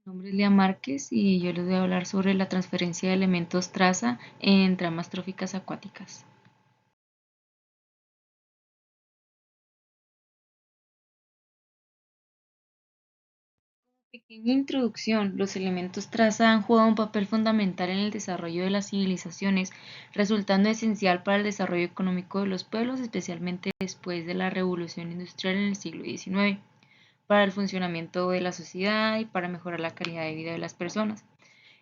Mi nombre es Lía Márquez y yo les voy a hablar sobre la transferencia de elementos traza en tramas tróficas acuáticas. Pequeña introducción. Los elementos traza han jugado un papel fundamental en el desarrollo de las civilizaciones, resultando esencial para el desarrollo económico de los pueblos, especialmente después de la revolución industrial en el siglo XIX, para el funcionamiento de la sociedad y para mejorar la calidad de vida de las personas.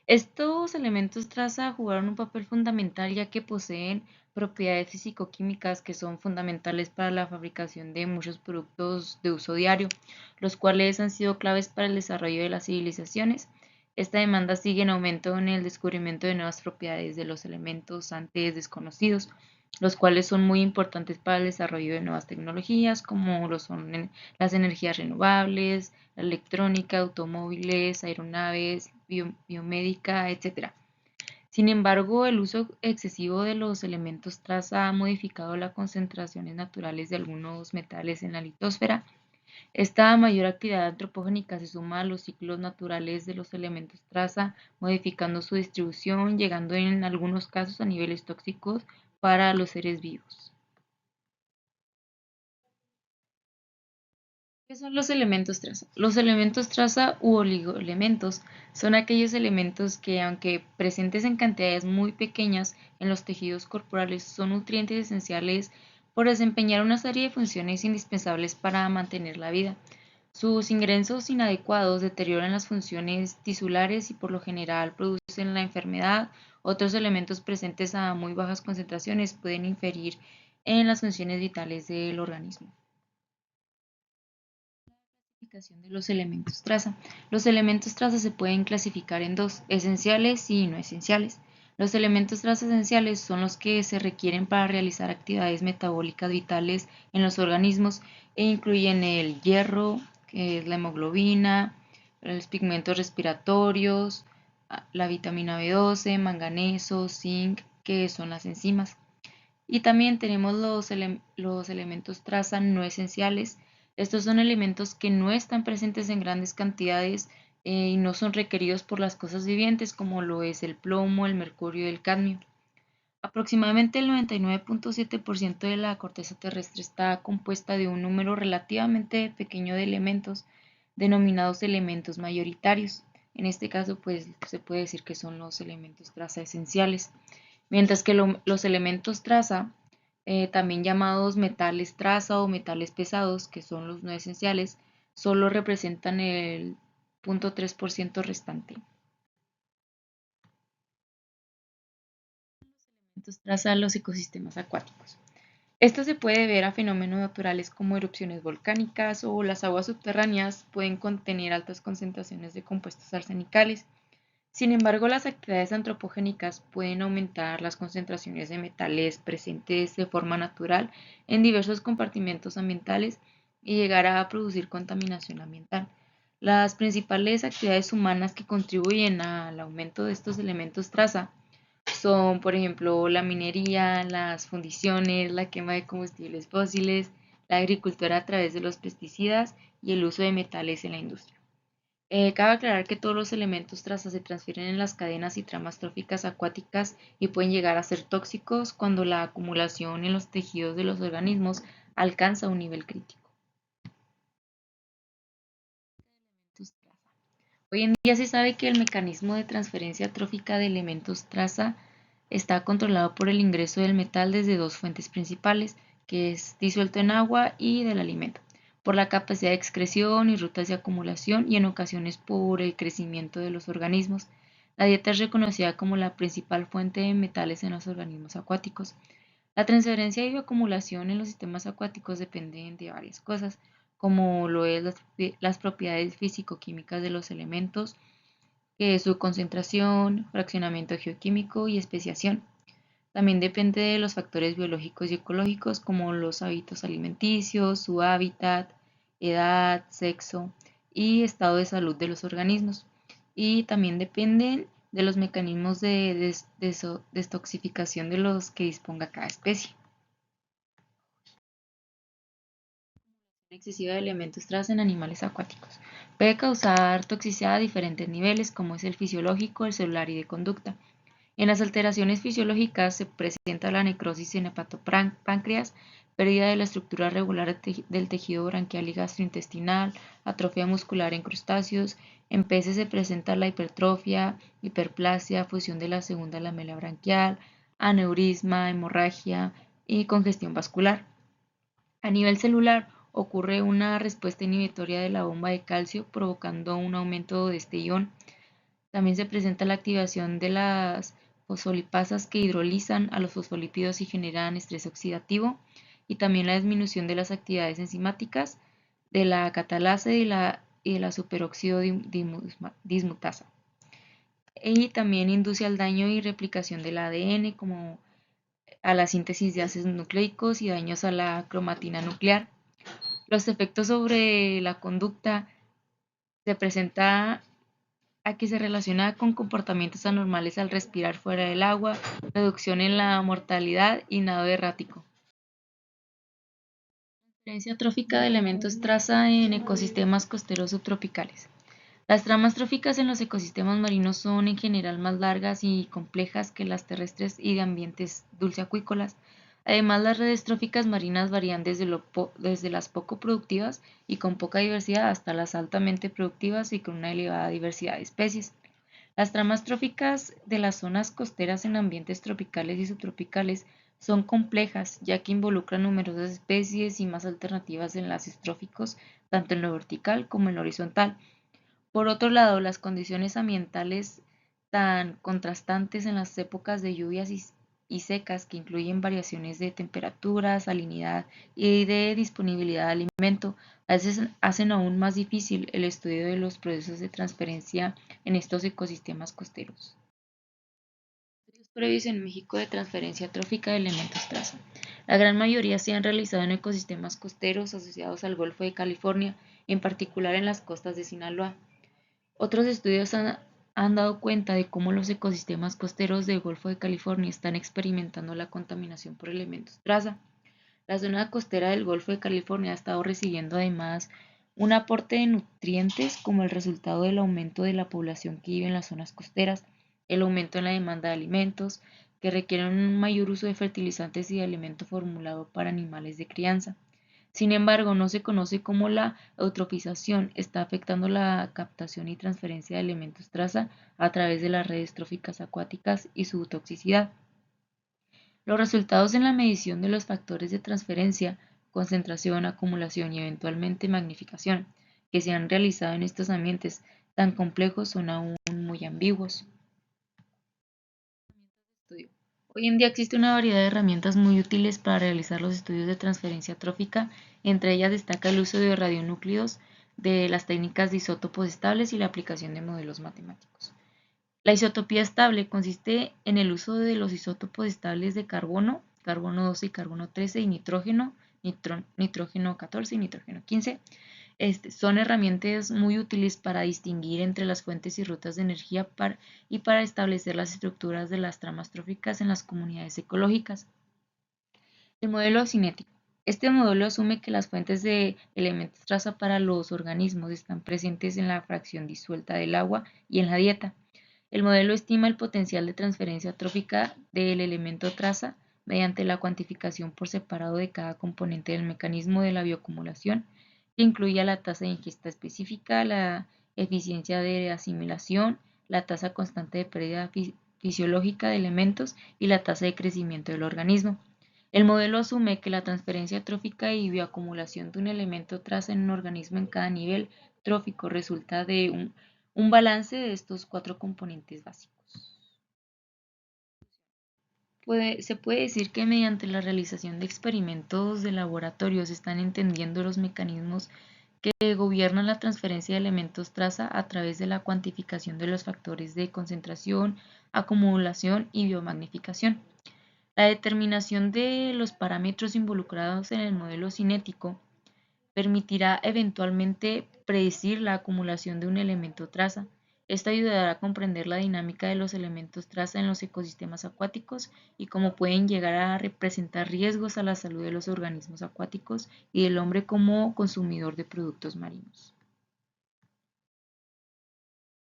Estos elementos traza jugaron un papel fundamental ya que poseen propiedades físico-químicas que son fundamentales para la fabricación de muchos productos de uso diario, los cuales han sido claves para el desarrollo de las civilizaciones. Esta demanda sigue en aumento en el descubrimiento de nuevas propiedades de los elementos antes desconocidos, los cuales son muy importantes para el desarrollo de nuevas tecnologías, como lo son las energías renovables, la electrónica, automóviles, aeronaves, biomédica, etc. Sin embargo, el uso excesivo de los elementos traza ha modificado las concentraciones naturales de algunos metales en la litosfera. Esta mayor actividad antropogénica se suma a los ciclos naturales de los elementos traza, modificando su distribución, llegando en algunos casos a niveles tóxicos para los seres vivos. ¿Qué son los elementos traza? Los elementos traza u oligoelementos son aquellos elementos que, aunque presentes en cantidades muy pequeñas en los tejidos corporales, son nutrientes esenciales por desempeñar una serie de funciones indispensables para mantener la vida. Sus ingresos inadecuados deterioran las funciones tisulares y por lo general producen la enfermedad. Otros elementos presentes a muy bajas concentraciones pueden inferir en las funciones vitales del organismo. Clasificación de los elementos traza. Los elementos traza se pueden clasificar en dos, esenciales y no esenciales. Los elementos traza esenciales son los que se requieren para realizar actividades metabólicas vitales en los organismos e incluyen el hierro, que es la hemoglobina, los pigmentos respiratorios, la vitamina B12, manganeso, zinc, que son las enzimas. Y también tenemos los elementos traza no esenciales. Estos son elementos que no están presentes en grandes cantidades y no son requeridos por las cosas vivientes, como lo es el plomo, el mercurio y el cadmio. Aproximadamente el 99.7% de la corteza terrestre está compuesta de un número relativamente pequeño de elementos, denominados elementos mayoritarios. En este caso, pues se puede decir que son los elementos traza esenciales. Mientras que los elementos traza, también llamados metales traza o metales pesados, que son los no esenciales, solo representan el 0.3% restante. Elementos traza los ecosistemas acuáticos. Esto se puede ver a fenómenos naturales como erupciones volcánicas o las aguas subterráneas pueden contener altas concentraciones de compuestos arsenicales. Sin embargo, las actividades antropogénicas pueden aumentar las concentraciones de metales presentes de forma natural en diversos compartimentos ambientales y llegar a producir contaminación ambiental. Las principales actividades humanas que contribuyen al aumento de estos elementos traza son, por ejemplo, la minería, las fundiciones, la quema de combustibles fósiles, la agricultura a través de los pesticidas y el uso de metales en la industria. Cabe aclarar que todos los elementos traza se transfieren en las cadenas y tramas tróficas acuáticas y pueden llegar a ser tóxicos cuando la acumulación en los tejidos de los organismos alcanza un nivel crítico. Hoy en día se sabe que el mecanismo de transferencia trófica de elementos traza está controlado por el ingreso del metal desde dos fuentes principales, que es disuelto en agua y del alimento, por la capacidad de excreción y rutas de acumulación y en ocasiones por el crecimiento de los organismos. La dieta es reconocida como la principal fuente de metales en los organismos acuáticos. La transferencia y bioacumulación en los sistemas acuáticos dependen de varias cosas, como lo es las propiedades físico-químicas de los elementos, que es su concentración, fraccionamiento geoquímico y especiación. También depende de los factores biológicos y ecológicos como los hábitos alimenticios, su hábitat, edad, sexo y estado de salud de los organismos. Y también dependen de los mecanismos de destoxificación de los que disponga cada especie. excesiva de elementos traza en animales acuáticos. Puede causar toxicidad a diferentes niveles, como es el fisiológico, el celular y de conducta. En las alteraciones fisiológicas se presenta la necrosis en hepatopáncreas, pérdida de la estructura regular del tejido branquial y gastrointestinal, atrofia muscular en crustáceos. En peces se presenta la hipertrofia, hiperplasia, fusión de la segunda lamela branquial, aneurisma, hemorragia y congestión vascular. A nivel celular, ocurre una respuesta inhibitoria de la bomba de calcio, provocando un aumento de este ion. También se presenta la activación de las fosfolipasas que hidrolizan a los fosfolípidos y generan estrés oxidativo, y también la disminución de las actividades enzimáticas de la catalasa y de la superóxido dismutasa. Y también induce al daño y replicación del ADN, como a la síntesis de ácidos nucleicos y daños a la cromatina nuclear. Los efectos sobre la conducta se presenta a que se relaciona con comportamientos anormales al respirar fuera del agua, reducción en la mortalidad y nado errático. Transferencia trófica de elementos traza en ecosistemas costeros subtropicales. Las tramas tróficas en los ecosistemas marinos son en general más largas y complejas que las terrestres y de ambientes dulceacuícolas. Además, las redes tróficas marinas varían desde las poco productivas y con poca diversidad hasta las altamente productivas y con una elevada diversidad de especies. Las tramas tróficas de las zonas costeras en ambientes tropicales y subtropicales son complejas, ya que involucran numerosas especies y más alternativas de enlaces tróficos, tanto en lo vertical como en lo horizontal. Por otro lado, las condiciones ambientales tan contrastantes en las épocas de lluvias y secas, que incluyen variaciones de temperatura, salinidad y de disponibilidad de alimento, a veces hacen aún más difícil el estudio de los procesos de transferencia en estos ecosistemas costeros. Estudios previos en México de transferencia trófica de elementos traza. La gran mayoría se han realizado en ecosistemas costeros asociados al Golfo de California, en particular en las costas de Sinaloa. Otros estudios han dado cuenta de cómo los ecosistemas costeros del Golfo de California están experimentando la contaminación por elementos traza. La zona costera del Golfo de California ha estado recibiendo además un aporte de nutrientes como el resultado del aumento de la población que vive en las zonas costeras, el aumento en la demanda de alimentos, que requieren un mayor uso de fertilizantes y de alimento formulado para animales de crianza. Sin embargo, no se conoce cómo la eutrofización está afectando la captación y transferencia de elementos traza a través de las redes tróficas acuáticas y su toxicidad. Los resultados en la medición de los factores de transferencia, concentración, acumulación y eventualmente magnificación que se han realizado en estos ambientes tan complejos son aún muy ambiguos. Hoy en día existe una variedad de herramientas muy útiles para realizar los estudios de transferencia trófica. Entre ellas destaca el uso de radionúclidos, de las técnicas de isótopos estables y la aplicación de modelos matemáticos. La isotopía estable consiste en el uso de los isótopos estables de carbono, carbono 12 y carbono 13 y nitrógeno, nitrógeno 14 y nitrógeno 15. Son herramientas muy útiles para distinguir entre las fuentes y rutas de energía y para establecer las estructuras de las tramas tróficas en las comunidades ecológicas. El modelo cinético. Este modelo asume que las fuentes de elementos traza para los organismos están presentes en la fracción disuelta del agua y en la dieta. El modelo estima el potencial de transferencia trófica del elemento traza mediante la cuantificación por separado de cada componente del mecanismo de la bioacumulación, que incluye la tasa de ingesta específica, la eficiencia de asimilación, la tasa constante de pérdida fisiológica de elementos y la tasa de crecimiento del organismo. El modelo asume que la transferencia trófica y bioacumulación de un elemento traza en un organismo en cada nivel trófico resulta de un balance de estos cuatro componentes básicos. Se puede decir que mediante la realización de experimentos de laboratorio se están entendiendo los mecanismos que gobiernan la transferencia de elementos traza a través de la cuantificación de los factores de concentración, acumulación y biomagnificación. La determinación de los parámetros involucrados en el modelo cinético permitirá eventualmente predecir la acumulación de un elemento traza. Esto ayudará a comprender la dinámica de los elementos traza en los ecosistemas acuáticos y cómo pueden llegar a representar riesgos a la salud de los organismos acuáticos y del hombre como consumidor de productos marinos.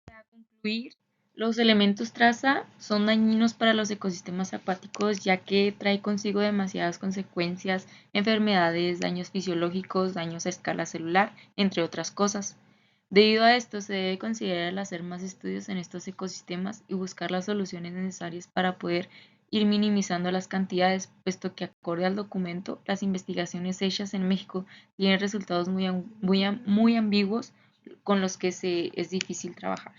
Para concluir, los elementos traza son dañinos para los ecosistemas acuáticos ya que trae consigo demasiadas consecuencias, enfermedades, daños fisiológicos, daños a escala celular, entre otras cosas. Debido a esto, se debe considerar el hacer más estudios en estos ecosistemas y buscar las soluciones necesarias para poder ir minimizando las cantidades, puesto que acorde al documento, las investigaciones hechas en México tienen resultados muy ambiguos con los que es difícil trabajar.